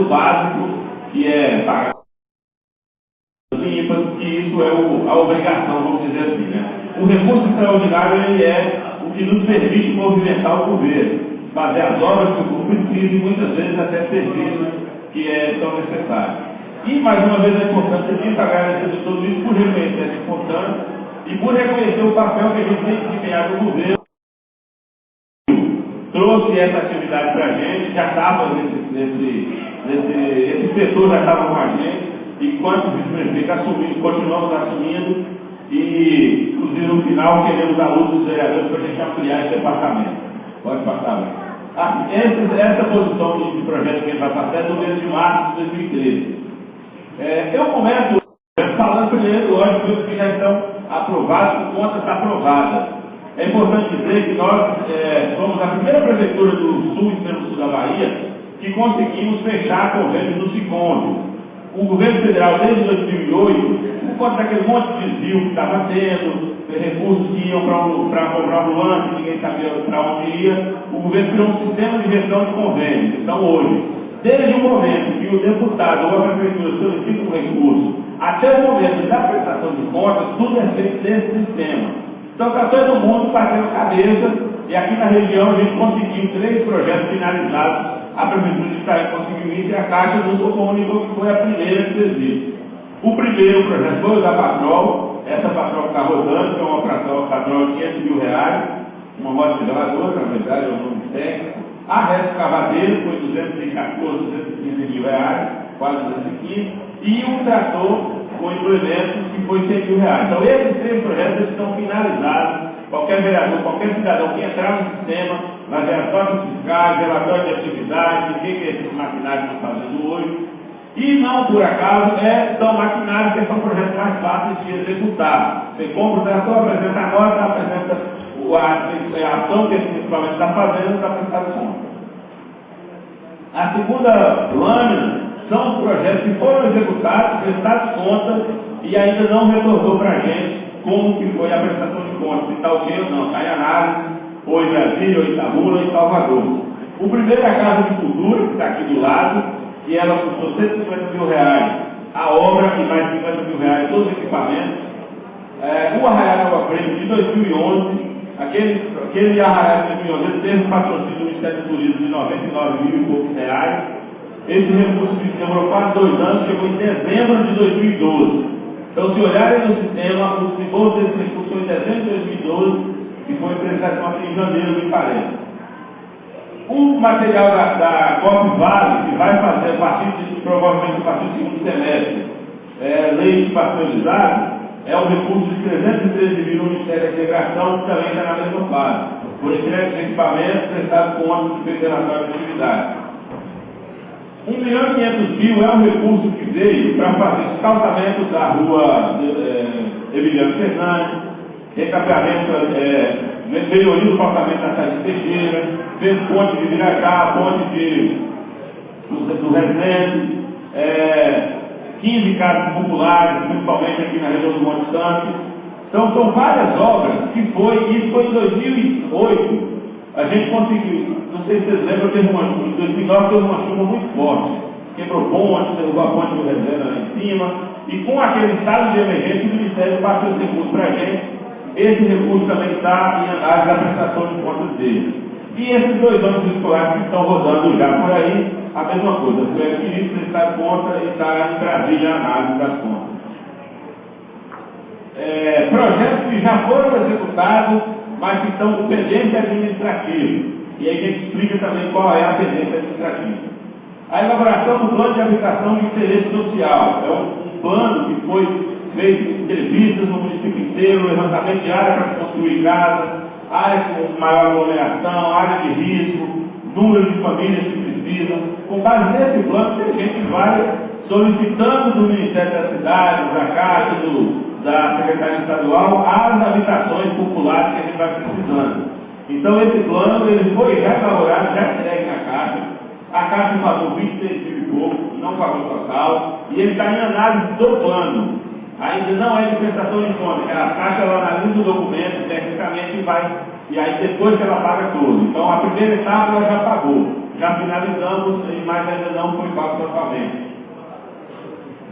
do básico, que é pagar que isso é a obrigação, vamos dizer assim, né? O recurso extraordinário, ele é o que nos permite movimentar o governo, fazer as obras que o governo precisa e muitas vezes até serviços que são necessários. E, mais uma vez, é importante aqui agradecer de tudo isso por reconhecer essa importância e por reconhecer o papel que a gente tem desempenhado no governo. Trouxe essa atividade para a gente, já estava esse setor já estava com a gente, e quando o vice-prefeito assumiu, continuamos assumindo, e, inclusive, no final, queremos a luta dos vereadores para a gente ampliar esse departamento. Pode passar. Essa posição de projeto que vai passar é do mês de março de 2013. Eu começo falando primeiro, lógico, que já estão aprovados, por conta está aprovada. É importante dizer que nós somos a primeira prefeitura do sul, extremo sul da Bahia, que conseguimos fechar convênios do SICOM. O governo federal, desde 2008, por conta daquele monte de desvio que estava tendo, recursos que iam para comprar ambulância, ninguém sabia para onde ia, o governo criou um sistema de gestão de convênios. Então, hoje, desde o momento que o deputado ou a prefeitura solicita um recurso, até o momento da prestação de contas, tudo é feito desse sistema. Então está todo mundo batendo cabeça, e aqui na região a gente conseguiu 3 projetos finalizados, a Prefeitura de Itaí conseguiu isso e a Caixa nos comunicou que foi a primeira que fez isso. O primeiro projeto foi o da Patrol, essa Patrol que está rodando, que é uma Patrol de R$500 mil, uma moto niveladora, na verdade é o nome técnico. A Resto Cavadeiro foi 214, 215 mil reais, quase 215, e um trator com implementos que foi 100 mil reais. Então, esses 3 projetos estão finalizados. Qualquer vereador, qualquer cidadão que entrar no sistema, vai ver as notas fiscais, relatório de atividade, o que esses maquinários estão fazendo hoje. E não, por acaso, são maquinários que são projetos mais fáceis de executar. Você compra o trator, apresenta a nota, apresenta a ação que esse equipamento está fazendo para prestar conta. A segunda lâmina são projetos que foram executados, prestados contas e ainda não retornou para a gente como que foi a prestação de contas, se está ok ou não, está em análise, ou em Brasília, ou em Itabuna, ou em Salvador. O primeiro é a Casa de Cultura, que está aqui do lado, e ela custou 150 mil reais a obra e mais 50 mil reais todos os equipamentos. O Arraial Nova Preta de 2011, aquele Arraial de 2011 teve um patrocínio do Ministério do Turismo de 99 mil e poucos reais. Esse recurso demorou quase 2 anos, chegou em dezembro de 2012. Então, se olharem no sistema, o desembolso desse recurso foi em dezembro de 2012 e foi prestação em janeiro, me parece. O material da COP Vale, que vai fazer, provavelmente a partir do segundo semestre, leite pasteurizado, é um recurso de 313 mil no Ministério da Integração, que também está na mesma fase, por entrega de equipamentos prestados com ônibus de federação de atividade. 1.500.000 é um recurso que veio para fazer calçamento da rua Emiliano Fernandes, recapeamento, melhoria do calçamento da Saída Teixeira, fez ponte de Viracá, ponte do Resende, 15 casas populares, principalmente aqui na região do Monte Santo. Então são várias obras que isso foi em 2008, a gente conseguiu, não sei se vocês lembram, em 2009 teve uma chuva muito forte, quebrou ponte, derrubou a ponte do Reserva lá em cima, e com aquele estado de emergência o Ministério passou esse recurso para a gente. Esse recurso também está em análise da prestação de contas dele. E esses 2 anos escolares que estão rodando já por aí, a mesma coisa, foi adquirido, prestado conta e está em Brasília a análise das contas. Projetos que já foram executados, mas que estão com pendência administrativa. E aí a gente explica também qual é a pendência administrativa. A elaboração do plano de habitação de interesse social. É um plano que foi feito entrevistas no município inteiro, levantamento de área para construir casa, área com maior aglomeração, área de risco, número de famílias que precisam. Com base nesse plano, a gente vai solicitando do Ministério da Cidade, da Caixa, da Secretaria Estadual, as habitações populares que a gente vai precisando. Então esse plano ele foi já elaborado, já entregue na Caixa. A Caixa pagou 26 mil e pouco, não pagou total, e ele está em análise do plano. Ainda não é de prestação de contas, a Caixa ela analisa o documento tecnicamente e aí depois que ela paga tudo. Então a primeira etapa ela já pagou, já finalizamos, mas ainda não foi pago totalmente.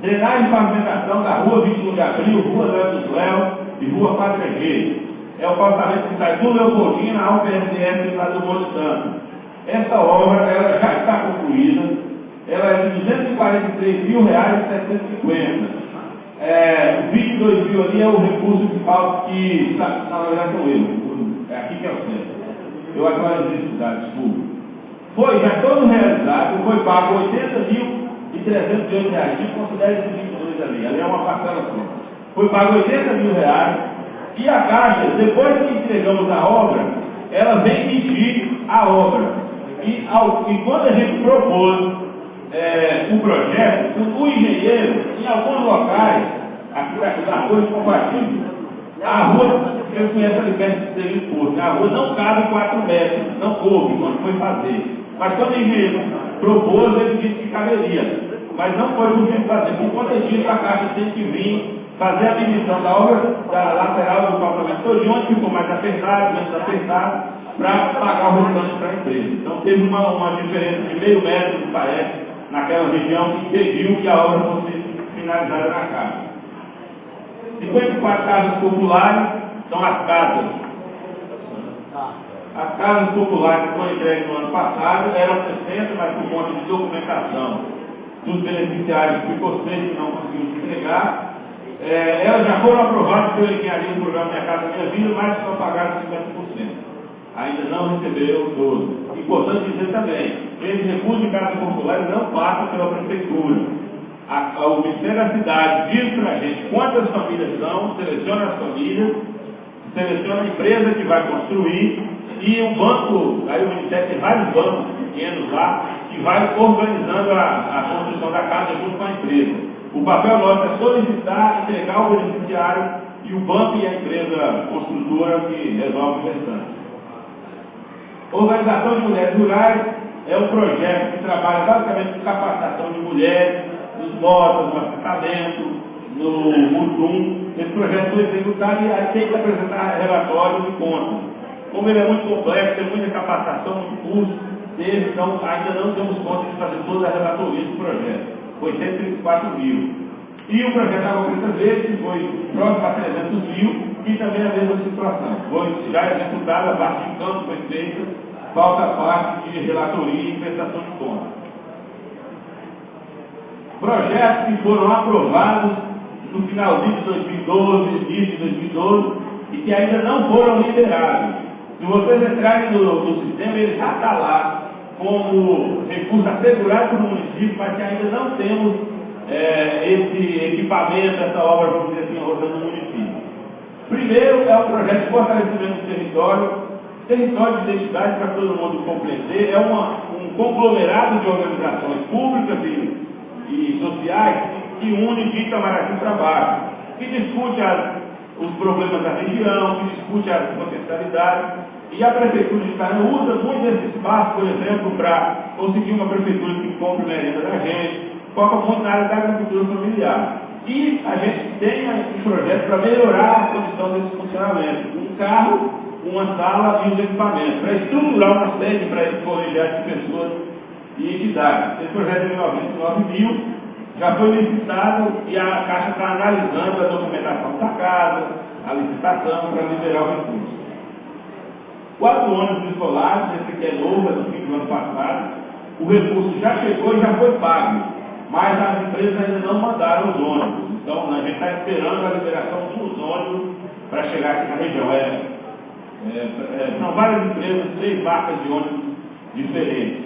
Drenagem e pavimentação da rua 21 de Abril, rua Leandro Léo e rua Padre Egeiro. É o pavimento que sai do Leopoldina ao PSF lá do Monte Santo. Essa obra ela já está concluída, ela é de R$243.750. O 22 mil ali é o recurso que falta, que na verdade são eu. É aqui que é o centro. Eu atualizei a cidade, desculpa. Foi já todo realizado, foi pago R$80.308. Considere esse 22 ali é uma parcela só. Foi pago R$80.000 e a Caixa, depois que entregamos a obra, ela vem medir a obra. E quando a gente propôs o projeto, o engenheiro, em alguns locais, aqui da rua de compatível, a rua, você conhece ali perto do serviço público, a rua não cabe 4 metros, não coube quando foi fazer. Mas quando o engenheiro propôs, ele disse que caberia. Mas não foi possível fazer. Por conta disso, a Caixa tem que vir fazer a medição da obra da lateral do calçamento todo, onde ficou mais apertado, menos apertado, para pagar o restante para a empresa. Então teve uma diferença de meio metro, me parece, naquela região que impediu que a obra fosse finalizada na casa. 54 casas populares são as casas. As casas populares que foram entregues no ano passado eram 60, mas por conta de documentação dos beneficiários ficou 6 que não conseguimos entregar. Elas já foram aprovadas pela engenharia do programa Minha Casa Minha Vida, mas só pagaram 50%. Ainda não receberam todos. Importante dizer também, esse recurso de casas populares não passa pela prefeitura. O Ministério da Cidade diz para a gente quantas famílias são, seleciona as famílias, seleciona a empresa que vai construir, e o banco, aí o Ministério tem vários bancos pequenos lá, que vai organizando a construção da casa junto com a empresa. O papel nosso é solicitar, entregar o beneficiário e o banco e a empresa construtora que resolve o restante. Organização de Mulheres Rurais é um projeto que trabalha basicamente com capacitação de mulheres, nos motos, no assestamento, no Mutum. Esse projeto foi executado e aí tem que apresentar relatórios e contas. Como ele é muito complexo, tem muita capacitação, muito custo dele, então ainda não temos conta de fazer toda a relatoria do projeto. Foi 134 mil. E o projeto Água Preta Verde, que foi próximo a 300 mil, e também a mesma situação. Foi já executado, a parte de campo foi feita, falta a parte de relatoria e prestação de contas. Projetos que foram aprovados no finalzinho de 2012, início de 2012, e que ainda não foram liberados. Se vocês entrarem no sistema, ele já está lá como recurso assegurado pelo município, mas que ainda não temos esse equipamento, essa obra, vamos dizer assim, rodando no município. Primeiro é o projeto de fortalecimento do território de identidade para todo mundo compreender, é um conglomerado de organizações públicas e sociais que une de Itamaraty para baixo, que discute os problemas da região, que discute as potencialidades. E a Prefeitura de Itanha usa muito esse espaço, por exemplo, para conseguir uma prefeitura que compre merenda da gente, foca muito na área da agricultura familiar. E a gente tem um projeto para melhorar a condição desse funcionamento. Um carro, uma sala e os equipamentos, para estruturar uma sede para esse colegiado de pessoas e entidades. Esse projeto de 99 mil já foi licitado e a Caixa está analisando a documentação da casa, a licitação para liberar o recurso. 4 ônibus escolares, esse aqui é novo, é do fim do ano passado, o recurso já chegou e já foi pago, mas as empresas ainda não mandaram os ônibus. Então, a gente está esperando a liberação dos ônibus para chegar aqui na região. São várias empresas, 3 marcas de ônibus diferentes.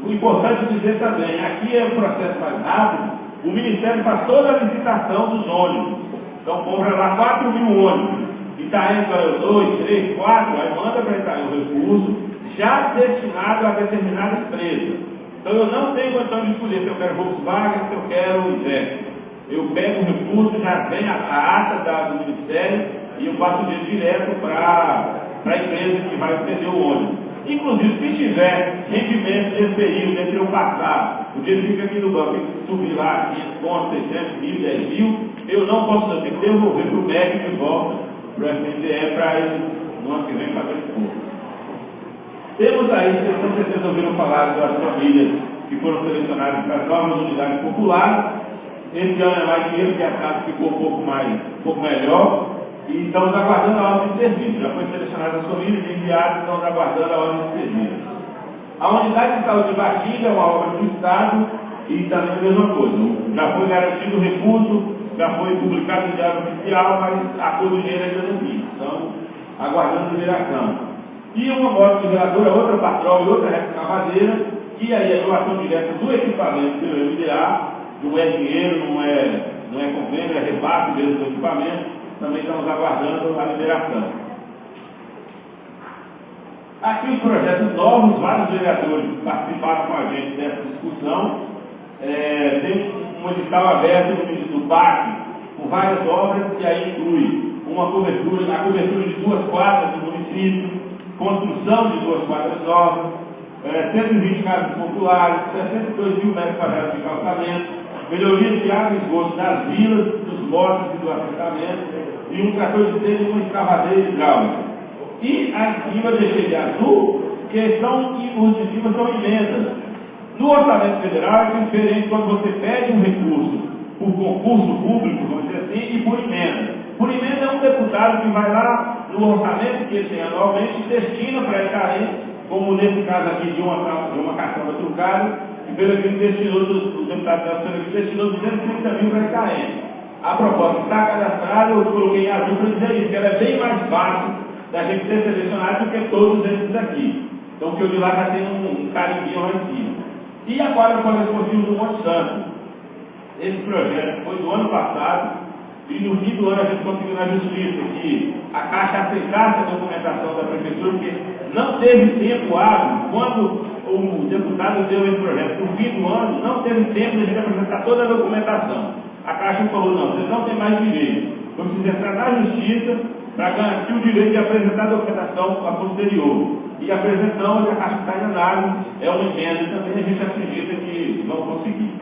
O importante dizer também, aqui é um processo mais rápido, o Ministério faz toda a licitação dos ônibus. Então, compra lá 4 mil ônibus. Itaém ganhou 2, 3, 4, aí manda para Itaém o recurso, já destinado a determinada empresa. Então eu não tenho condição de escolher se eu quero Volkswagen, se eu quero Jet. Eu pego o recurso, já vem a ata do Ministério e eu passo ele direto para a empresa que vai vender o ônibus. Inclusive, se tiver rendimento desse período, entre eu passar, o dia que fica aqui no banco e subir lá 500 pontos, 600 mil, 10 mil, eu não posso ter que devolver para o MEC de volta, para o FNDE, para ele no ano que vem fazer esse curso. Temos aí, vocês com certeza ouviram falar das famílias que foram selecionadas para as novas unidades populares. Esse ano é mais dinheiro, porque a casa ficou um pouco melhor. E estamos aguardando a ordem de serviço. Já foi selecionada as famílias e enviadas, estamos aguardando a ordem de serviço. A unidade de saúde de Baixinga é uma obra do Estado e também a mesma coisa. Já foi garantido o recurso, já foi publicado no Diário Oficial, mas a cor do dinheiro ainda não vi. Então, aguardando liberação. E uma moto geradora, outra patrol e outra retroescavadeira, que aí é doação direta do equipamento pelo MDA, não é dinheiro, não é convênio, é rebate mesmo do equipamento, também estamos aguardando a liberação. Aqui os projetos novos, vários vereadores participaram com a gente dessa discussão. Tem um edital aberto no ministro do PAC, com várias obras, que aí inclui a cobertura de 2 quadras do município, construção de 2 quadras novas, 120 casas populares, 62 mil metros quadrados de calçamento, melhoria de água e esgoto das vilas, dos mortos e do assentamento, e um trator de centro e uma escavadeira hidráulica. E acima deixei de azul, que são, os de cima são emendas. No orçamento federal é diferente quando você pede um recurso por concurso público, vamos dizer assim, e por emenda. Por emenda é um deputado que vai lá no orçamento que ele tem anualmente e destina para a carência, como nesse caso aqui de uma caçamba trucada, e pelo que destinou, o deputado da Câmara que destinou 230 mil para a carência. A proposta está cadastrada, eu coloquei em azul para dizer isso, que ela é bem mais fácil da gente ser selecionado do que todos esses aqui. Então, que eu de lá já tem um carimbinho lá em cima. E agora o Colégio Esportivo do Monte Santo. Esse projeto foi do ano passado, e no fim do ano a gente conseguiu na justiça que a Caixa aceitasse a documentação da prefeitura, porque não teve tempo hábil, quando o deputado deu esse projeto no fim do ano, não teve tempo de a gente apresentar toda a documentação. A Caixa falou, não, vocês não têm mais direito. Eu preciso entrar na justiça para garantir o direito de apresentar a documentação a posterior. E apresentamos, a Caixa está em análise, é uma emenda também, a gente acredita que vão conseguir.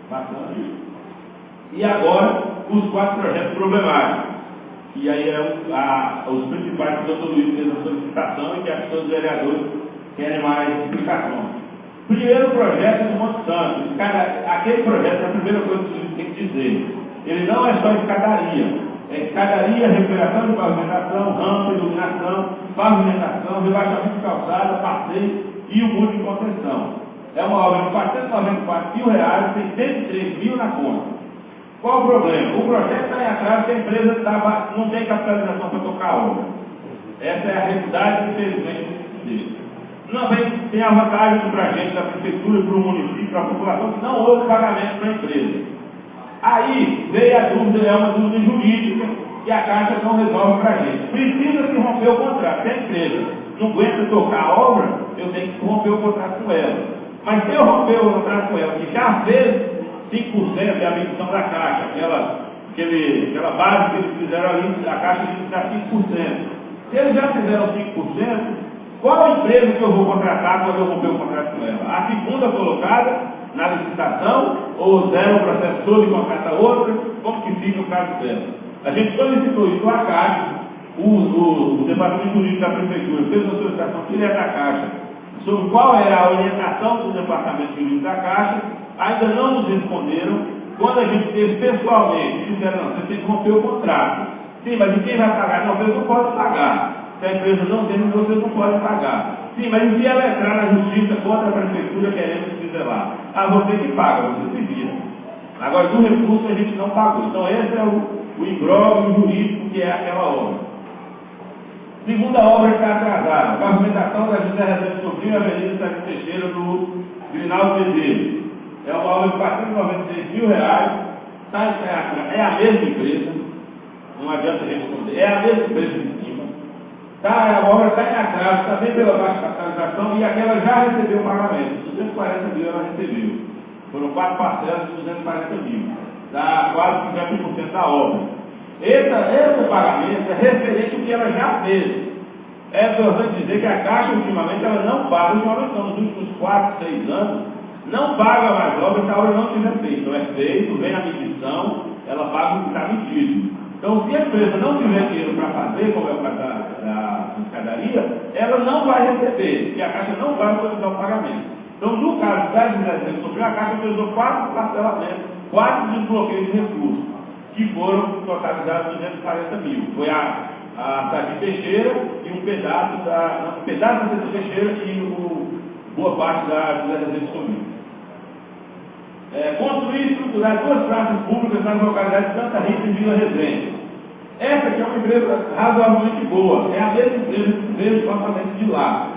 Bastante isso. E agora, os 4 projetos problemáticos. E aí os principais que o doutor Luiz fez a solicitação e que acho que todos os vereadores querem mais explicações. Primeiro projeto do Monte Santo. Aquele projeto é a primeira coisa que a gente tem que dizer. Ele não é só escadaria. É escadaria, recuperação de pavimentação, rampa, iluminação, pavimentação, rebaixamento de calçada, passeio e o muro de contenção. É uma obra de R$ 494 mil, tem 103 mil na conta. Qual o problema? O projeto está em atraso porque a empresa não tem capitalização para tocar a obra. Essa é a realidade, infelizmente, dele. Não tem a vantagem para a gente, da prefeitura, para o município, para a população, que não houve pagamento para a empresa. Aí veio a dúvida, é uma dúvida jurídica, que a Caixa não resolve para a gente. Precisa se romper o contrato. Se a empresa não aguenta tocar a obra, eu tenho que romper o contrato com ela. Mas se eu romper o contrato com ela, que já fez 5% é a medição da Caixa, aquela base que eles fizeram ali, a Caixa diz que dá 5%. Se eles já fizeram 5%, qual a empresa que eu vou contratar quando eu romper o contrato com ela? A segunda colocada na licitação, ou zero o processo todo e contrata outra, como que fica o caso dela? A gente solicitou isso à Caixa, o Departamento Jurídico da Prefeitura fez uma solicitação direta à Caixa sobre qual era a orientação do Departamento Jurídico da Caixa, ainda não nos responderam. Quando a gente teve pessoalmente, disseram, não, você tem que romper o contrato. Sim, mas e quem vai pagar? Não, vocês não podem pagar. Se a empresa não tem, vocês não podem pagar. Sim, mas e se ela entrar na justiça contra a prefeitura querendo se dizer lá? Ah, você que paga, você se vira. Agora, do recurso a gente não pagou. Então, esse é o imbróglio jurídico que é aquela obra. Segunda obra que está atrasada, pavimentação da José Rezende Sobrinho, Avenida Sérgio Teixeira, do Grinaldo Medeiros. É uma obra de R$ 496 mil, é a mesma empresa, não adianta a gente responder, é a mesma empresa de cima. A obra está em atraso, também pela baixa capitalização, e aquela já recebeu o pagamento, 240 mil ela recebeu. Foram 4 parcelas de 240 mil, dá quase 50% da obra. Esse pagamento é referente ao que ela já fez. É importante dizer que a Caixa, ultimamente, ela não paga, ultimamente não, nos últimos 4, 6 anos, não paga mais obra se a obra não tiver feito. Então é feito, vem a medição, ela paga o que está medido. Então, se a empresa não tiver dinheiro para fazer, como é o caso da escadaria, ela não vai receber, e a Caixa não vai autorizar o pagamento. Então, no caso das reservas sobre a Caixa, autorizou 4 parcelamentos, 4 desbloqueios de recursos, que foram totalizados 240 mil. Foi a Sadi Teixeira e um pedaço da Sadi Teixeira e boa parte das reservas comuns. Construir e estruturar 2 praças públicas nas localidades de Santa Rita e Vila Resende. Essa aqui é uma empresa razoavelmente boa, é a mesma empresa que fez o orçamento de lá.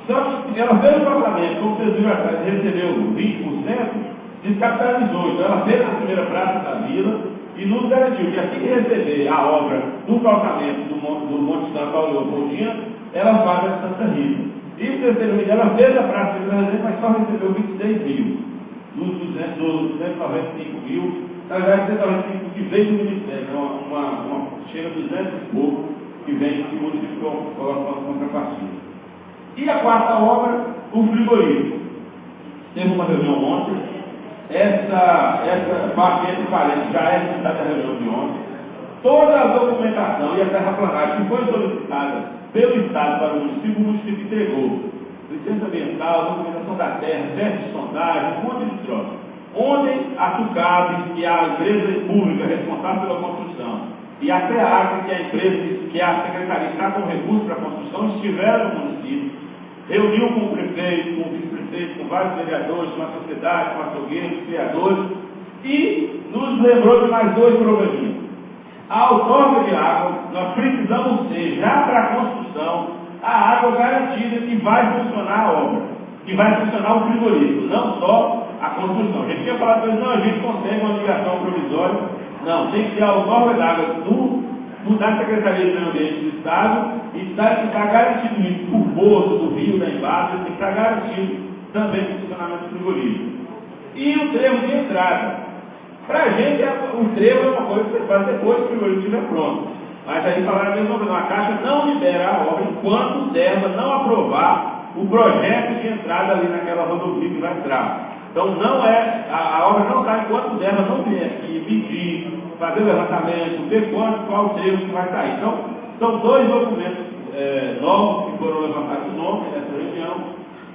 Só que ela fez o orçamento, como vocês viram atrás, recebeu 20%, descapitalizou. Então ela fez a primeira praça da vila e nos garantiu que assim que receber a obra do calçamento do Monte Santo Paulo Leopoldina, ela faz a Santa Rita. E o terceiro mês ela fez a praça de Vila Resende, mas só recebeu 26 mil. Dos 295 mil, na verdade 295 que veio do Ministério, chega a 200 e pouco que vem que o município coloca uma contrapartida. E a quarta obra, o frigorífico. Teve uma reunião ontem, essa parte entre parênteses já é citada a reunião de ontem. Toda a documentação e a terraplanagem que foi solicitada pelo Estado para o município entregou. Licença ambiental, documentação da terra, teste de sondagem, um monte de troço. Ontem a TUCAB, que é a empresa pública responsável pela construção, e a FEAC, que é a empresa, que é a secretaria que está com recursos para a construção, estiveram no município, reuniu com o prefeito, com o vice-prefeito, com vários vereadores, com a sociedade, com açougueiros, criadores, e nos lembrou de mais 2 probleminhas. A outorga de água, nós precisamos ter, já para a construção, a água garantida que vai funcionar a obra, que vai funcionar o frigorífico, não só a construção. A gente tinha falado para eles, não, a gente consegue uma ligação provisória, não, tem que ter a outorga d'água da Secretaria de Meio Ambiente do Estado e está garantido isso, o poço do rio, da embaixo, tem que estar garantido também o funcionamento do frigorífico. E o trevo de entrada. Para a gente, o trevo é uma coisa que você faz depois que o frigorífico estiver pronto. Mas aí falaram a mesma coisa, a Caixa não libera a obra enquanto o DERMA não aprovar o projeto de entrada ali naquela rodovia que vai entrar. Então não é, a obra não está enquanto o DERMA não vier aqui medir, fazer o levantamento, ver qual trevo que vai sair. Então, são 2 documentos novos que foram levantados no nome nessa reunião,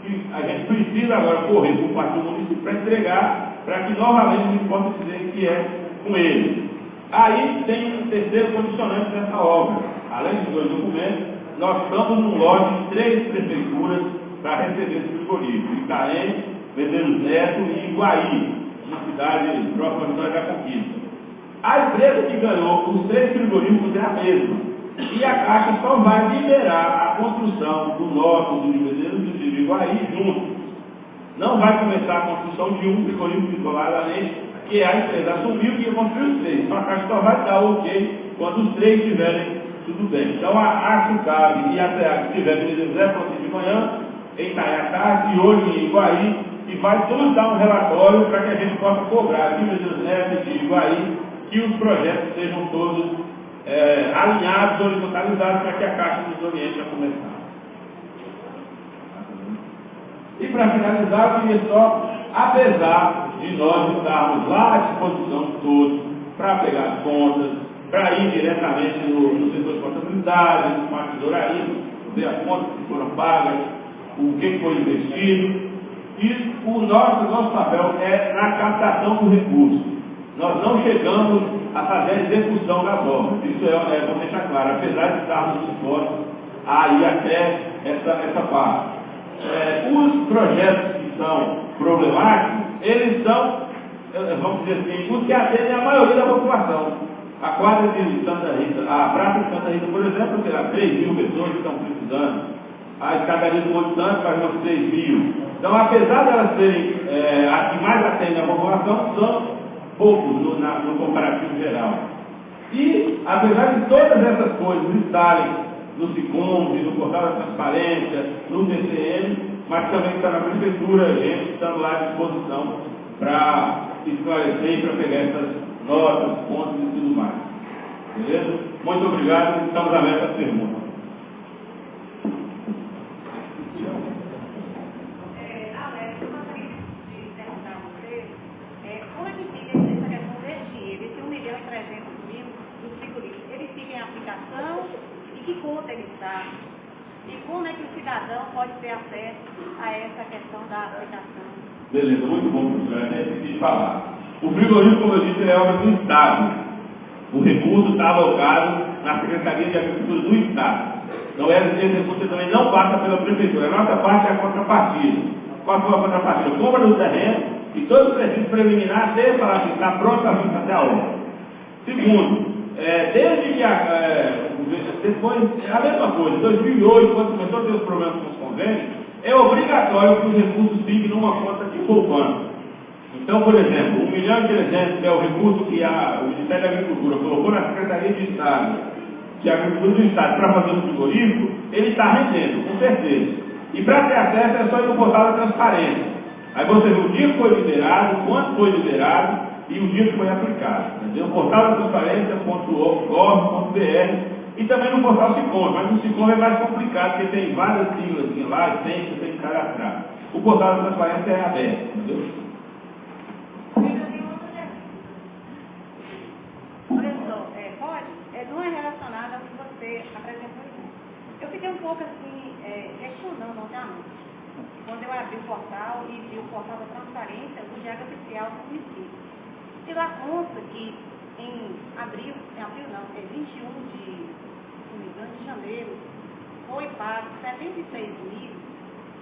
que a gente precisa agora correr por parte do município para entregar, para que novamente a gente possa dizer que é com ele. Aí tem um terceiro condicionante dessa obra. Além dos 2 documentos, nós estamos num lote de 3 prefeituras para receber esse frigorífico. Itaém, Medeiros Neto e Iguaí, uma cidade próxima à Vitória da Conquista. A empresa que ganhou os 3 frigoríficos é a mesma. E a Caixa só vai liberar a construção do norte, do Medeiros e do Iguaí juntos. Não vai começar a construção de um frigorífico isoladamente, que a empresa assumiu que ia construir os 3. Então a Caixa só vai dar o ok quando os 3 estiverem tudo bem. Então a TUCAB e a FEAC estiverem em José Francisco de manhã, em Itaiacá, e hoje em Iguaí, e vai todos dar um relatório para que a gente possa cobrar de Medeiros Neto e de Iguaí que os projetos sejam todos alinhados, horizontalizados, para que a Caixa nos oriente a começar. E para finalizar, eu queria só, apesar de nós estarmos lá à disposição de todos para pegar as contas, para ir diretamente no setor de contabilidade, no parte de tesouraria, ver as contas que foram pagas, o que foi investido. E o nosso papel é na captação do recurso. Nós não chegamos a fazer a execução das obras. Isso vou deixar claro, apesar de estarmos dispostos a ir até essa parte. Os projetos que são problemáticos, eles são, vamos dizer assim, os que atendem a maioria da população. A quadra de Santa Rita, a praça de Santa Rita, por exemplo, terá 3 mil pessoas que estão precisando. A escadaria do Monte Santo faz umas 3 mil. Então, apesar de elas serem as que mais atendem a população, são poucos no comparativo geral. E, apesar de todas essas coisas estarem no SICOM, no Portal da Transparência, no TCM, mas também está na Prefeitura, a gente estando lá à disposição para esclarecer e para pegar essas notas, pontos e tudo mais. Beleza? Muito obrigado, estamos abertos às perguntas. Alex, eu gostaria de perguntar a você, como é que fica essa questão desse dinheiro, esse 1.300.000 do frigorífico? Ele fica em aplicação? E que conta ele está? E como é que o cidadão pode ter acesso a essa questão da aplicação? Beleza, muito bom, professor. É difícil de falar. O frigorífico, como eu disse, é obra do Estado. O recurso está alocado na Secretaria de Agricultura do Estado. Então, esse recurso também não passa pela Prefeitura. A nossa parte é a contrapartida. Qual foi a contrapartida? Compra do terreno e todo o serviço preliminar até falar que está pronto para fazer a obra. Segundo, desde que depois, a mesma coisa, em 2008, quando começou a ter os problemas com os convênios, é obrigatório que os recursos fiquem numa conta de poupança. Então, por exemplo, 1.300.000, que é o recurso que o Ministério da Agricultura colocou na Secretaria de Estado, de Agricultura do Estado, para fazer o frigorífico, ele está rendendo, com certeza. E para ter acesso é só ir no portal da transparência. Aí você vê o dia que foi liberado, quanto foi liberado e o dia que foi aplicado. Entendeu? O portal da transparência.gov.br e também no portal Sicom, mas o Sicom é mais complicado, porque tem várias siglas lá, você tem que cadastrar. O portal da transparência é aberto, entendeu? Professor, não é relacionado ao que você apresentou aqui. Eu fiquei um pouco assim, questionando ontem à noite, quando eu abri o portal e vi o portal da transparência do Diário Oficial do município. E lá consta que em 21 de janeiro, foi pago 76 mil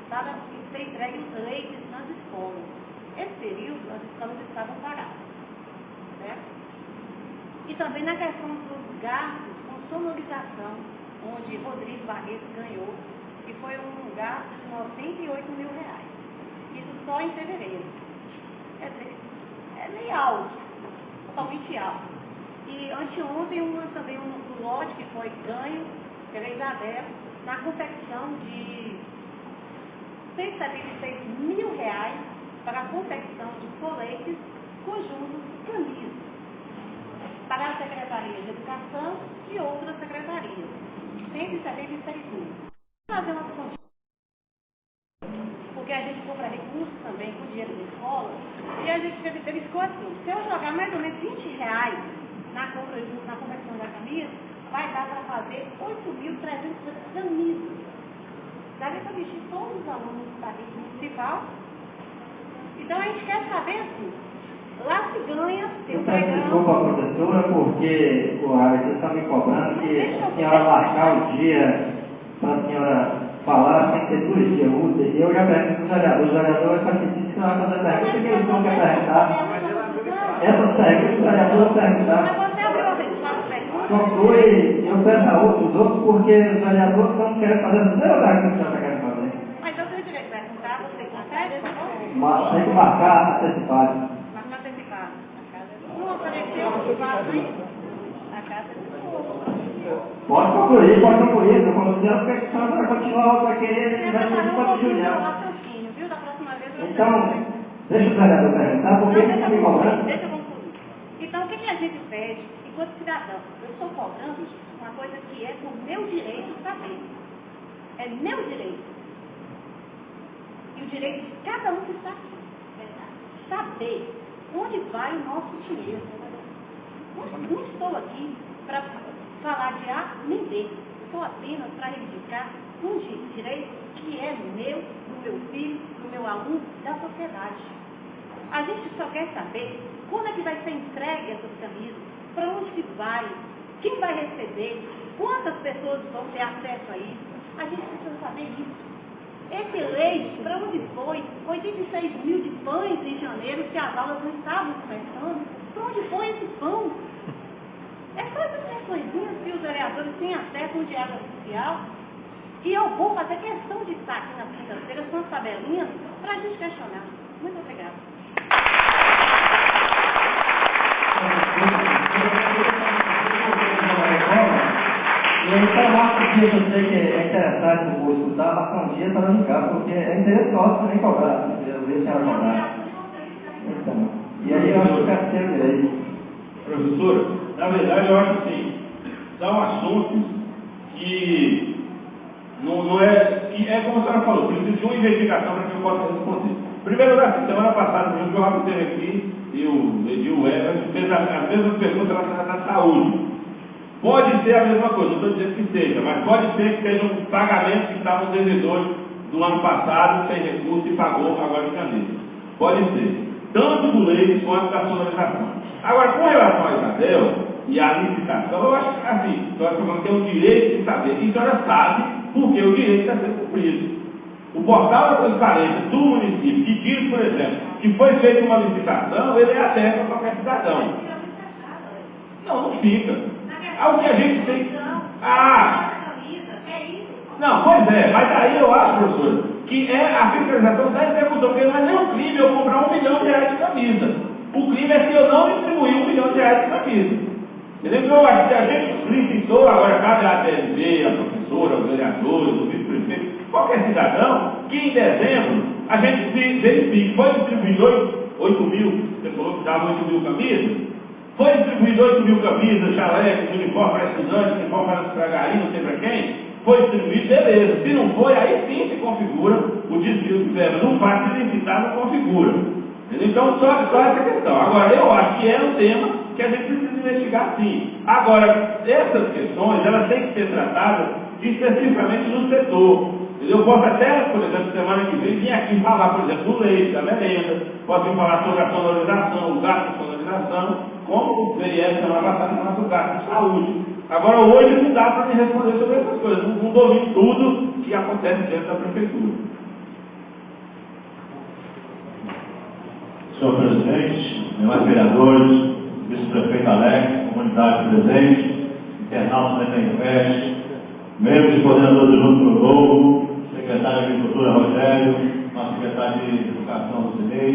para ser entregue os leites nas escolas. Esse período, as escolas estavam paradas, certo? E também na questão dos gastos com sonorização, onde Rodrigo Barreto ganhou, que foi um gasto de R$98 mil. Isso só em fevereiro. Quer dizer, é meio alto, totalmente alto. E anteontem também um lote que foi ganho pela Isabel na confecção de R$176 mil para a confecção de coletes, conjuntos e camisas para a Secretaria de Educação e outras secretarias. 176 mil. Vamos fazer umas contas, porque a gente compra recursos também com dinheiro da escola, e a gente verificou assim, se eu jogar mais ou menos R$20 na confecção da camisa, vai dar para fazer 8.300 camisas. Daria para vestir todos os alunos da rede municipal. Então a gente quer saber assim, lá se ganha, eu peço desculpa à professora, porque o árbitro está me cobrando que a senhora marcar o dia para a senhora falar, tem que ter 2 dias úteis. E eu já pergunto para os vereadores para que disse que vai fazer pergunta, que eles não querem perguntar. Essa pergunta, os vereadores perguntar. Conclui, eu peço a os outros, porque os vereadores não querem fazer a primeira pergunta que a senhora está querendo fazer. Mas eu tenho direito de perguntar, você consegue? Mas tem que marcar antecipado. Marcar antecipado. Não apareceu antecipado, hein? A casa Pode concluir, eu considero que a senhora vai continuar, vai querer vai pedir para o Julião. Viu? Da próxima vez eu Então, deixa o vereador perguntar, porque ele está me cobrando. Deixa eu concluir. Então, o que a gente pede, enquanto cidadão? Eu estou cobrando uma coisa que é do meu direito saber. É meu direito. E o direito de cada um que está aqui. Saber onde vai o nosso dinheiro. Não estou aqui para falar de A nem B. Estou apenas para reivindicar um direito que é meu, do meu filho, do meu aluno, da sociedade. A gente só quer saber como é que vai ser entregue essas camisas, para onde que vai, quem vai receber, quantas pessoas vão ter acesso a isso. A gente precisa saber isso. Esse leite, para onde foi? 86 mil de pães em janeiro, que as aulas não estavam começando. Para onde foi esse pão? É só essas coisinhas que os vereadores têm acesso no Diário Oficial. E eu vou fazer questão de estar aqui na quinta-feira com as tabelinhas para a gente questionar. Muito obrigada. Eu então marco um dia que eu sei que é interessante eu vou escutar, marcar um dia para ligar, porque é interesse nosso também cobrar, eu ver se ela cobrar. Então, e aí eu acho que quero ter direito. Professora, na verdade eu acho assim, são assuntos que não é, que é como a senhora falou, precisa de uma investigação para que eu possa responder. Primeiro, semana passada, o João esteve aqui e o Everton fez as mesmas perguntas relacionadas à saúde. Pode ser a mesma coisa, não estou dizendo que seja, mas pode ser que sejam pagamentos que estavam devedores do ano passado, sem recurso, e pagou agora em janeiro. Pode ser. Tanto do leite quanto da sonorização. Agora, com relação a Isabel e a licitação, eu acho que assim, a senhora tem o direito de saber, e a senhora sabe porque o direito está sendo cumprido. O portal da transparência do município, que diz, por exemplo, que foi feita uma licitação, ele é aberto a qualquer cidadão. Não, não fica. O que a gente tem. Não, pois é, mas aí eu acho, professor, que a fiscalização da execução, porque não é nenhum crime eu comprar R$1 milhão de camisa. O crime é se eu não distribuir R$1 milhão de camisa. Entendeu? Então, eu acho que a gente licitou, agora cabe a ATLV, a professora, os vereadores, o vice-prefeito, qualquer cidadão, que em dezembro a gente verifique, foi distribuído 8 mil, você falou que dava 8 mil camisas, foi distribuído 8 mil camisas, chalecos, uniforme para estudantes, uniforme para estragaria, não sei para quem, foi distribuído, beleza. Se não foi, aí sim se configura o desvio de verba. Não faz se licitar, não configura. Então, só essa questão. Agora, eu acho que é um tema que a gente precisa investigar sim. Agora, essas questões, elas têm que ser tratadas especificamente no setor. Eu posso até, por exemplo, semana que vem, vir aqui falar, por exemplo, do leite, da merenda, posso vir falar sobre a sonorização, o gasto de sonorização, como o VRS semana passada falando do gasto de saúde. Agora, hoje não dá para me responder sobre essas coisas, não domino tudo que acontece dentro da prefeitura. Senhor presidente, demais vereadores, vice-prefeito Alex, comunidade presente, internautas da Invest, membros e coordenadores do Junto do Globo, secretário de Agricultura Rogério, nosso secretário de Educação Lucinei,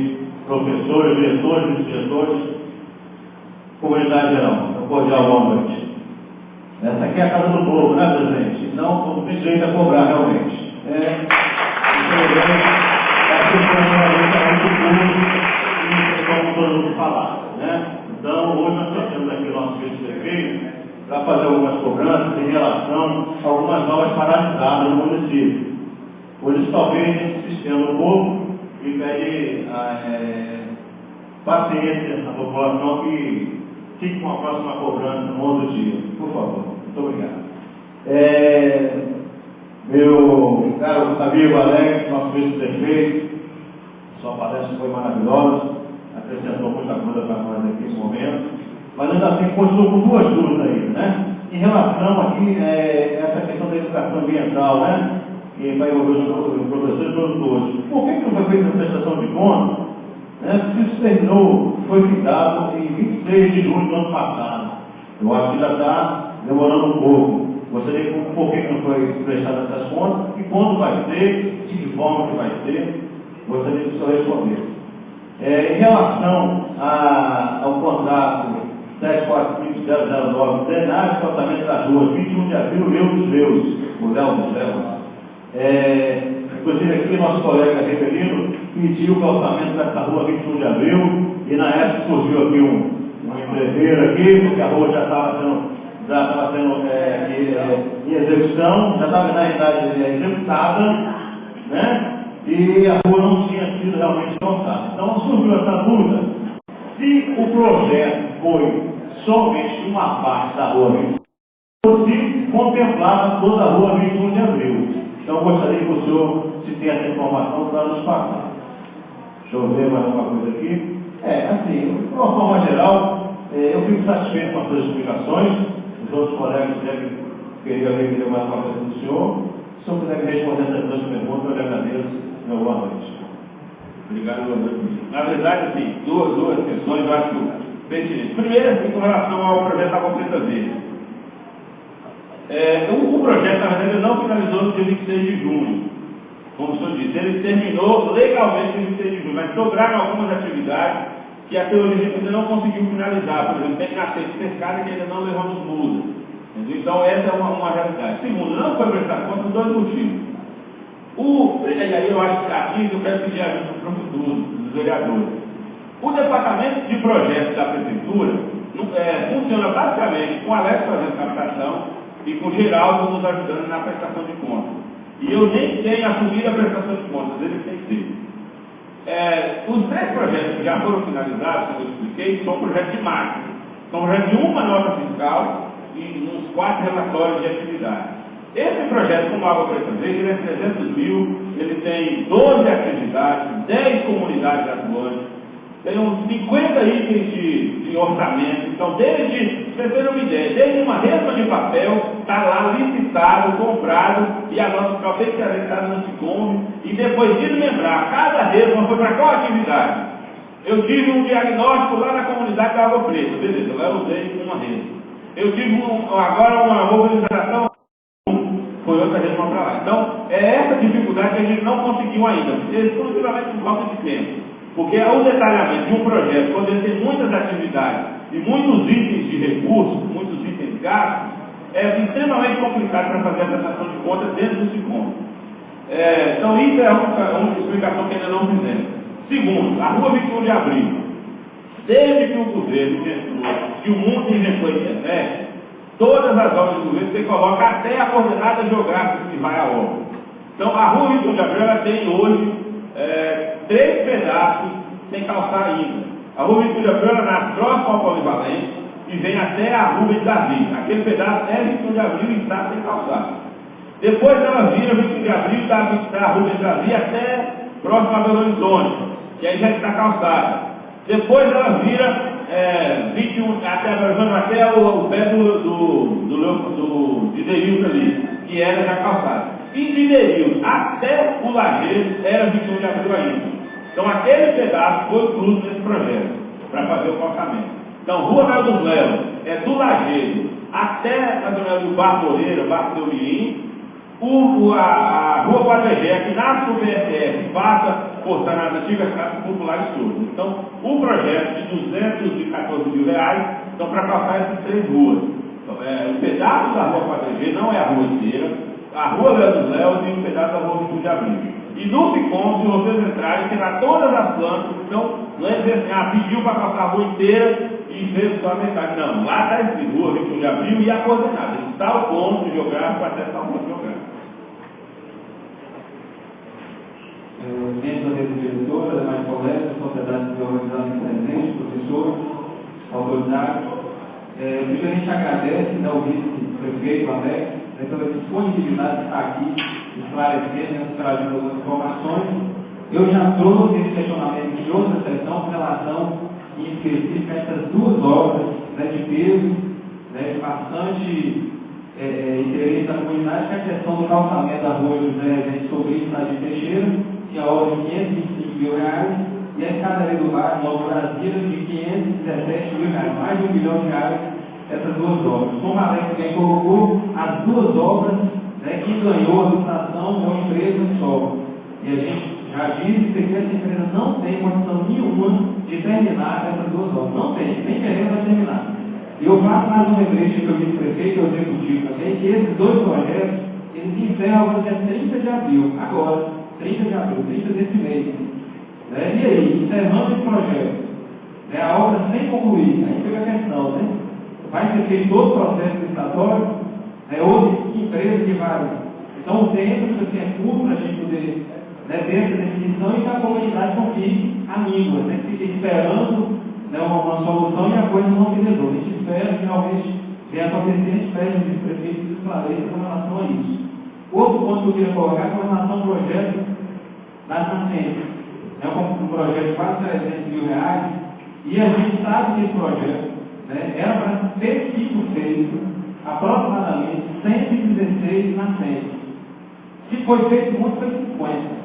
professores, diretores, vice-diretores, comunidade geral. Um cordial boa noite. Essa aqui é a casa do povo, né, presidente? Não tem direito a cobrar, realmente. Como todo mundo falar, né? Então, hoje nós trouxemos aqui o nosso vice-prefeito para fazer algumas cobranças em relação a algumas novas paralisadas no município. Por isso, talvez, esse sistema um pouco e pede paciência à população que fique com a próxima cobrança no outro dia. Por favor. Muito obrigado. Meu caro amigo Alex, nosso vice-prefeito, sua palestra foi maravilhosa, acrescentou muita coisa para nós aqui nesse momento, mas ainda assim continua com duas dúvidas aí, né? Em relação aqui, essa questão da educação ambiental, né? Que vai envolver os professores e produtores. Por que não foi feita a prestação de contas? Né? Se isso terminou, foi findado em 26 de junho do ano passado. Eu acho que já está demorando um pouco. Gostaria de por que não foi prestada essas contas e quando vai ser, de que forma que vai ser. Gostaria que o senhor respondesse. Em relação ao contrato 745.009, drenagem e tratamento das ruas, 21 de abril, Léo dos Leus, o Léo dos Leus. Inclusive aqui, nosso colega Rivelino pediu o calçamento dessa rua 21 de abril, e na época surgiu aqui um empreiteiro aqui, porque a rua já estava sendo em execução, já estava na idade executada, né? E a rua não tinha sido realmente calçada. Então surgiu essa dúvida se o projeto foi somente uma parte da rua 21, ou se contemplava toda a rua 21 de abril. Então eu gostaria que o senhor, se tem essa informação, para nos passar. Deixa eu ver mais uma coisa aqui. Assim, de uma forma geral, eu fico satisfeito com as suas explicações. Os outros colegas devem querer mais uma coisa do senhor. Se o senhor puder me responder essas duas perguntas, eu lhe agradeço. Boa noite. Obrigado, boa noite. Na verdade, assim, duas questões eu acho pertinentes. Primeiro, assim, com relação ao projeto da Completa Verde. O projeto, na verdade, não finalizou no dia 26 de junho. Como o senhor disse, ele terminou legalmente no 26 de junho, mas sobraram algumas atividades que a teoria ainda não conseguiu finalizar. Por exemplo, tem nascente cercada que ainda não levamos muda. Então, essa é uma realidade. Segundo, não foi prestado conta dos dois motivos. E aí eu acho que aqui eu quero pedir ajuda para o futuro, dos vereadores. O departamento de projetos da prefeitura funciona basicamente com o Alex fazendo captação e com o Geraldo nos ajudando na prestação de contas. E eu nem tenho assumido a prestação de contas, eles têm que ter. Os 3 projetos que já foram finalizados, como eu expliquei, são projetos de marketing. São projetos de uma nota fiscal nos 4 relatórios de atividade. Esse projeto, como Água Preta Verde, ele é 300 mil, ele tem 12 atividades, 10 comunidades atuantes, tem uns 50 itens de orçamento. Então, desde, para vocês terem uma ideia, desde uma resma de papel, está lá licitado, comprado, e a nossa fiscal tem que ser arrecadada no Sicom, e depois de lembrar, cada resma foi para qual atividade? Eu tive um diagnóstico lá na comunidade da Água Preta, beleza, lá eu usei uma resma. Eu tive agora uma mobilização, foi outra resma para lá. Então, é essa dificuldade que a gente não conseguiu ainda, exclusivamente por falta de tempo. Porque o detalhamento de um projeto, quando ele tem muitas atividades e muitos itens de recursos, muitos itens gastos, é extremamente complicado para fazer a prestação de contas dentro do Sicom. Então, isso é uma explicação que ainda não fizemos. Segundo, a Rua 21 de Abril. Desde que o governo inventou, que o mundo inventou a internet, todas as obras do governo você coloca até a coordenada geográfica que vai à obra. Então, a Rua 21 de Abril ela tem hoje 3 pedaços sem calçar ainda. A Rua 21 de Abril ela nasce próximo ao Polivalente e vem até a Rua de Davi. Aquele pedaço é 21 de Abril e está sem calçar. Depois ela vira 21 de Abril e da Rua de Davi até próximo a Belo Horizonte, que aí já está calçada. Depois ela vira 21 até Belo Horizonte, até o pé de Derilson ali, que era já calçada. E de Derilson até o Lajeiro era 21 de Abril ainda. Então aquele pedaço foi incluso nesse projeto, para fazer o calçamento. Então, Rua Mel dos Léus é do Lajeiro até o Bar Moreira, Bar do Mirim, a Rua Guadegé, que nasce no PSF, passa por nas antigas casas populares todas. Então, o projeto de 214 mil reais, então, para calçar essas 3 ruas. Então, o pedaço da Rua Guadegé não é a rua inteira, a Rua Mel dos Léus e um pedaço da Rua 21 de Abril. E no Sicom, se vocês entrarem, terá todas as plantas. Então, não é dizer assim, pediu para calçar a rua inteira e fez só a metade. Não, lá está escrito Rua 21 de Abril e a coordenada. Está o ponto geográfico até tal ponto geográfico. Membros da mesa diretora, demais colegas, sociedade de organização presente, professor, autoridade. Primeiro a gente agradece ao vice-prefeito Alex pela disponibilidade de estar aqui, esclarecendo, trazendo algumas informações. Eu já trouxe esse questionamento de outra sessão com relação, em específico, a essas 2 obras de peso, de bastante interesse da comunidade, que é a questão do calçamento da rua José Rezende Sobrinho, na de Teixeira, que é a obra de 525 mil reais, e a escadaria do Lago Nova Brasília, de 517 mil reais, mais de R$1 milhão, essas 2 obras. Como a Alex bem colocou, as 2 obras que ganhou a licitação é uma empresa só. E a gente já disse que essa empresa não tem condição nenhuma de terminar essas 2 obras. Não tem, nem querendo terminar. E eu faço mais um lembrete que eu disse prefeito e eu executivo também, que esses 2 projetos, eles encerram no dia 30 de abril, agora, 30 de abril, 30 desse mês. E aí, encerrando esse projeto, a obra sem concluir, aí fica a questão, vai ser feito todo o processo licitatório, outras empresas que vai. Então o tempo é curto para a gente poder ter essa definição e que a comunidade não fique amígua, que fique esperando uma solução e a coisa não se resolve. A gente espera que realmente venha acontecer, a gente pede que o prefeito esclareça com relação a isso. Outro ponto que eu queria colocar é com relação ao projeto da Nascente. É um projeto de quase 300 mil reais e a gente sabe que esse projeto era para ter sido feito aproximadamente 116 nascentes. Se foi feito muito, foi 50.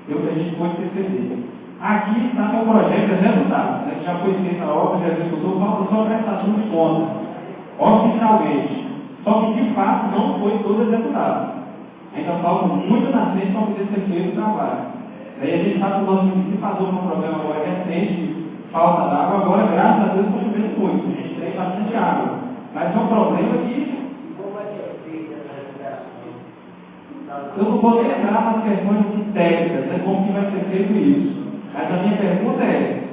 A gente pode perceber. Aqui está o projeto executado. Já foi feita a obra, já executou, falta só a prestação de contas, oficialmente. Só que, de fato, não foi todo executado. Ainda falta muito nascente para poder ser feito o trabalho. Daí a gente sabe que o nosso município passou por um problema agora recente, falta d'água, agora, graças a Deus, está chovendo muito. A gente tem bastante água. Mas é um problema que eu não vou entrar nas questões técnicas, como que vai ser feito isso. Mas a minha pergunta é,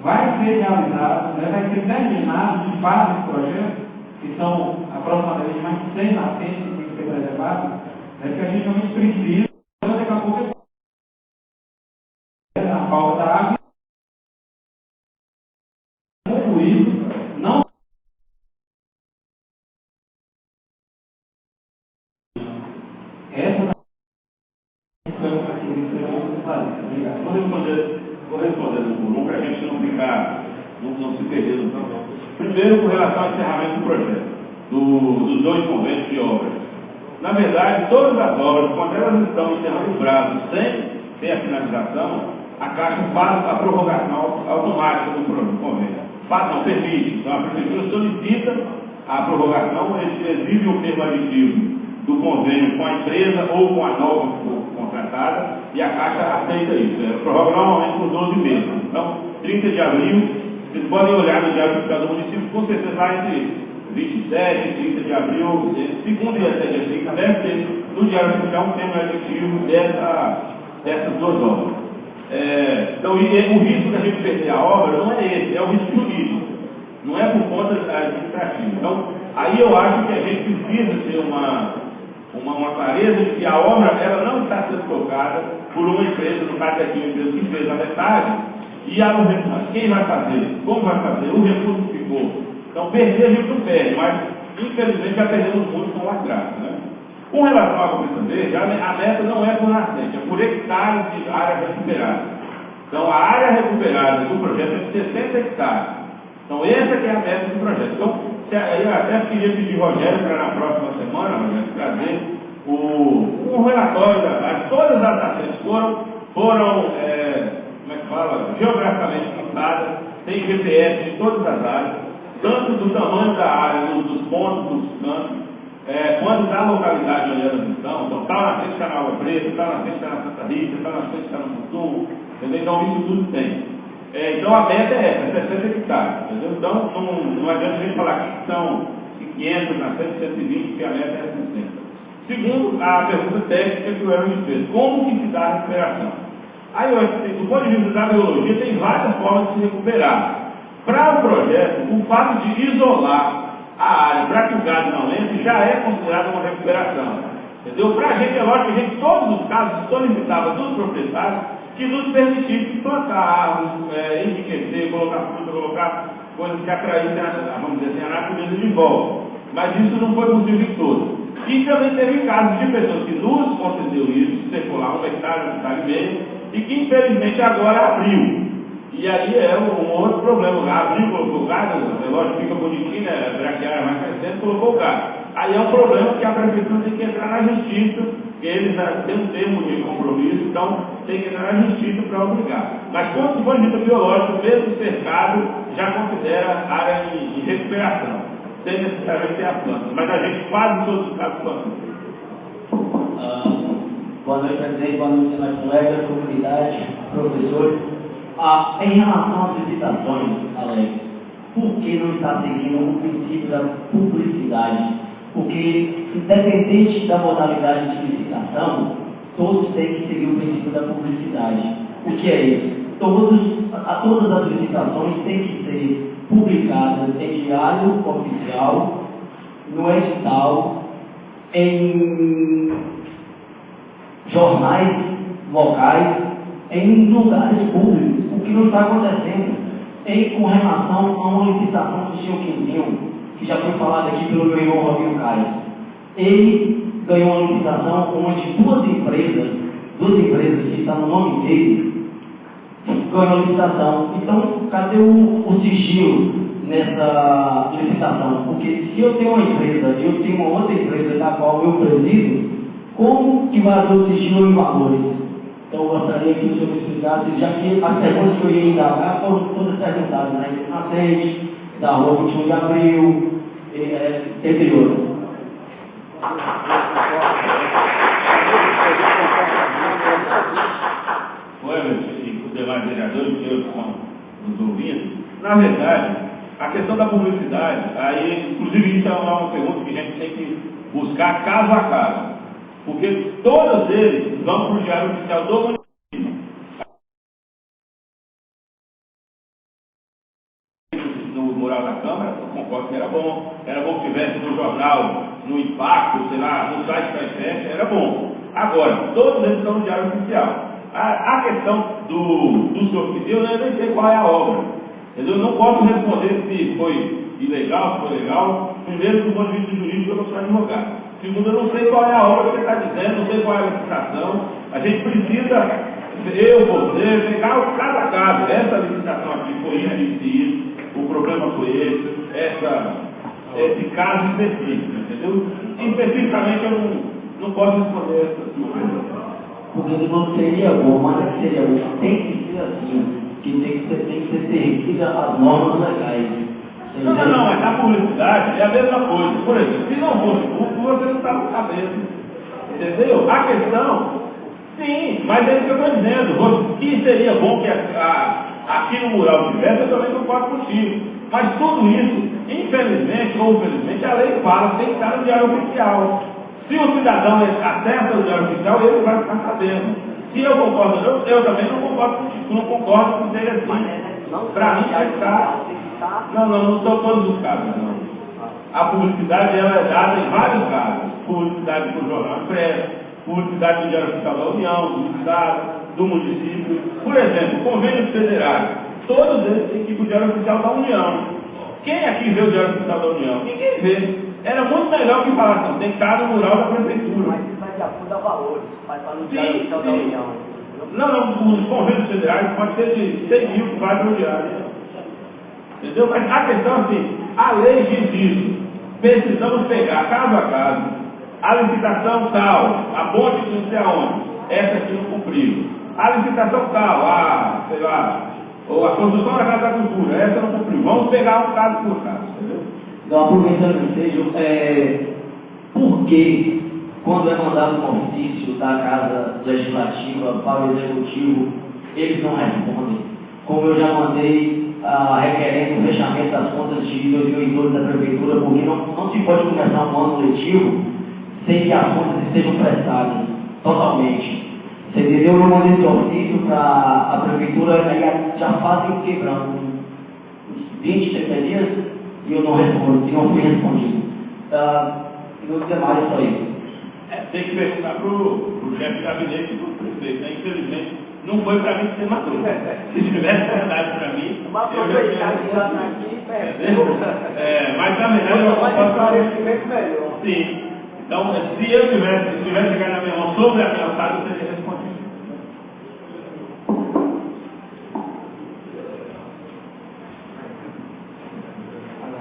vai ser realizado, vai ser terminado de fato esse projeto, que são aproximadamente mais de 100 nascentes que tem que ser preservados, porque a gente realmente precisa, daqui a pouco a falta da água, concluído, não Obrigado. Vou responder por um, para a gente não ficar, não se perder no campo. Primeiro, com relação ao encerramento do projeto, dos 2 convênios de obras. Na verdade, todas as obras, quando elas estão encerrando o prazo sem a finalização, a Caixa faz a prorrogação automática do convênio. Não permite. Então, a Prefeitura solicita a prorrogação, eles exigem o termo aditivo do convênio com a empresa ou com a nova contratada, e a Caixa aceita isso. Prorroga normalmente por 12 meses. Então, 30 de abril, vocês podem olhar no Diário Oficial do Município, com certeza vai entre 27 e 30 de abril, segundo dia 30, deve ter no Diário Oficial um termo aditivo dessas 2 obras. Então, o risco da gente perder a obra não é esse, é o risco jurídico, não é por conta administrativa. Então, aí eu acho que a gente precisa ter uma clareza de que a obra ela não está sendo tocada por uma empresa, no caso aqui, uma empresa que fez a metade, e quem vai fazer? Como vai fazer? O recurso ficou. Então, perder a gente não perde, mas infelizmente já perdemos muito com o atraso, né? Com relação à Conquista Verde, a meta não é por nascente, é por hectares de área recuperada. Então, a área recuperada do projeto é de 60 hectares. Então, essa que é a meta do projeto. Então, eu até queria pedir Rogério para na próxima semana, Rogério, trazer um relatório de todas as ações foram como é que fala, geograficamente pintadas, tem GPS em todas as áreas, tanto do tamanho da área, dos pontos, dos cantos, quanto da localidade onde elas estão. Então, tal na frente está na Água Preta, tal na frente está na Santa Rita, tal na frente está no Mutum, entendeu? Então, isso tudo tem. Então, a meta é essa, 60 hectares, entendeu? Então, não adianta a gente falar que são 500, na frente 120, porque a meta é 60. Segundo, a pergunta técnica que o Elton fez, como que se dá a recuperação? Aí, do ponto de vista da biologia, tem várias formas de se recuperar. Para o projeto, o fato de isolar a área para que o gado não entre já é considerado uma recuperação. Entendeu? Para a gente, é lógico que a gente, em todos os casos, solicitava dos proprietários que nos permitisse plantar árvores, enriquecer, colocar fruta, colocar coisas que atraíssem, vamos dizer assim, a natureza de volta. Mas isso não foi possível em todos. E também teve casos de pessoas que nos concedeu isso, circular 1 hectare, 1 hectare e meio, e que infelizmente agora abriu. E aí é um outro problema. Abriu, colocou o gado, o relógio fica bonitinho, né? A braquiária vai crescendo, colocou o gado. Aí é um problema que a prefeitura tem que entrar na justiça, que eles têm um termo de compromisso, então tem que entrar na justiça para obrigar. Mas quando for dito biológico, mesmo cercado, já considera área de recuperação, sem necessariamente ter a planta. Mas a gente faz todos os casos plantando. Boa noite, presidente, boa noite, senhores colegas, comunidade, professores. Em relação às licitações, Alex, por que não está seguindo o princípio da publicidade? Porque, independente da modalidade de licitação, todos têm que seguir o princípio da publicidade. O que é isso? Todas as licitações têm que ser publicadas em diário oficial, no edital, em jornais locais, em lugares públicos, o que não está acontecendo com relação a uma licitação do senhor Quinzinho, que já foi falado aqui pelo meu irmão Robinho Caio. Ele ganhou uma licitação onde duas empresas que estão no nome dele, ganhou a licitação. Então, cadê o sigilo nessa licitação? Porque se eu tenho uma empresa e eu tenho uma outra empresa da qual eu presido, como que vai haver o sigilo em valores? Então, eu gostaria que o senhor me explicasse, já que as perguntas que eu ia indagar foram todas perguntadas, né? Nascente, da rua 21 de abril, entre outras. Os demais vereadores que estão nos ouvindo, na verdade, a questão da publicidade, aí, inclusive, isso é uma pergunta que a gente tem que buscar caso a caso. Porque todos eles vão para o Diário Oficial do município. No mural da Câmara, eu concordo que era bom que tivesse no jornal, no Impacto, sei lá, no site da IFES, era bom. Agora, todos eles estão no Diário Oficial. A questão do senhor pediu, eu nem sei qual é a obra. Eu não posso responder se foi ilegal, se foi legal. Primeiro, do ponto de vista jurídico, eu não sou advogado. Segundo, eu não sei qual é a obra que você está dizendo, não sei qual é a licitação. A gente precisa eu, você, pegar cada caso. Essa licitação aqui foi inadmissível, o problema foi esse caso específico, entendeu? Especificamente eu não posso responder essa pergunta. Porque não seria bom, mas não seria bom. Tem que ser assim, que tem que ser seguida as normas legais. Não, mas na publicidade é a mesma coisa. Por exemplo, se não fosse público, você não estava sabendo. Entendeu? A questão, sim, mas é isso que eu estou dizendo. Que seria bom que aqui no mural tivesse, eu também concordo contigo. Mas tudo isso, infelizmente ou infelizmente, a lei fala, tem que estar no Diário Oficial. Se o cidadão acessa o Diário Oficial, ele vai ficar sabendo. Se eu concordo, eu também não concordo contigo, não concordo com seja assim. Para mim, tem que estar. Não são todos os casos, não. A publicidade ela é dada em vários casos. Publicidade do jornal impresso, publicidade do Diário Oficial da União, do Estado, do município. Por exemplo, convênios federais. Todos eles têm que ir para o Diário Oficial da União. Quem aqui vê o Diário Oficial da União? Ninguém vê. Era muito melhor que falar assim, tem que estar no mural da prefeitura. Mas isso vai de acordo a valores, vai para o Diário Oficial da União. Não, os convênios federais pode ser de 100 mil que vai para o diário. Entendeu? Mas a questão é assim, a lei diz isso. Precisamos pegar caso a caso. A licitação tal, a ponte não sei aonde, essa aqui não cumpriu. A licitação tal, sei lá, ou a construção da Casa da Cultura, essa não cumpriu. Vamos pegar um caso por caso, entendeu? Então, aproveitando o ensejo, por que, quando é mandado um ofício da Casa Legislativa para o Executivo, eles não respondem? Como eu já mandei requerendo o fechamento das contas de 2012 da Prefeitura, porque não se pode começar um ano letivo sem que as contas estejam prestadas totalmente. Você entendeu? Eu mandei esse ofício para a Prefeitura, já fazem quebrando uns 20, 30 dias, e eu não respondo, e não fui respondido. E no demais é só isso. Tem que perguntar para o chefe de gabinete e para o prefeito, né? Infelizmente, não foi para mim que você matou. Se tivesse verdade para mim, eu já tinha respondido. Mas na verdade eu posso fazer melhor. Sim. Então, se eu tivesse chegado na minha mão sobre a minha alçada, eu teria respondido.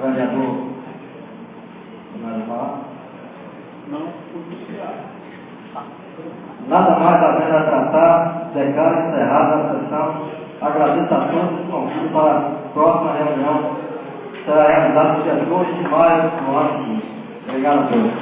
Vereador, vai falar? Não. Nada mais havendo a tratar, declaro encerrada a sessão. Agradeço a todos e convido para a próxima reunião, que será realizada no dia 2 de maio do ano 15. Obrigado a todos.